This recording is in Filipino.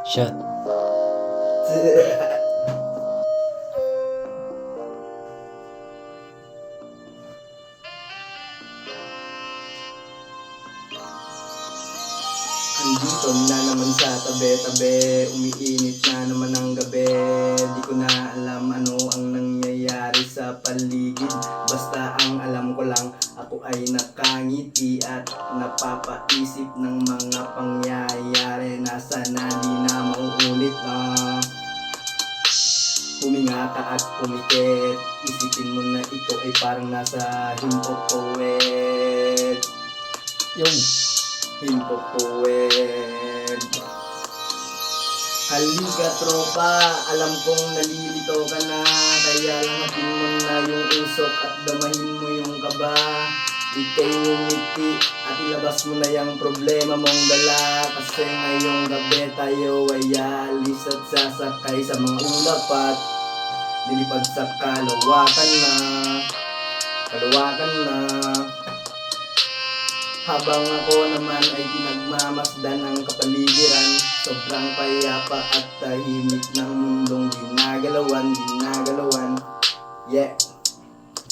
Shot. Andito na naman sa tabi-tabi, umiinit na naman ang gabi. Di ko na alam ano ang nangyayari sa paligid. Basta ang alam ko lang, ako ay nakangiti at napapaisip ng mga pangyayari na sana di na mauulit na. Huminga ka at pumikit, isipin mo na ito ay parang nasa Himpopowed. Yung Himpopowed. Halika tropa, alam kong nalilito ka na, kaya langapin mo na yung usok at damahin mo yung kaba. Ika'y ngumiti at ilabas mo na yung problema mong dala, kasi ngayong gabi tayo ay alis at sasakay sa mga ulap at lilipad sa kalawakan na. Habang ako naman ay pinagmamasdan ng kapaligiran, sobrang payapa at tahimik ng mundong ginagalawan. Yeah.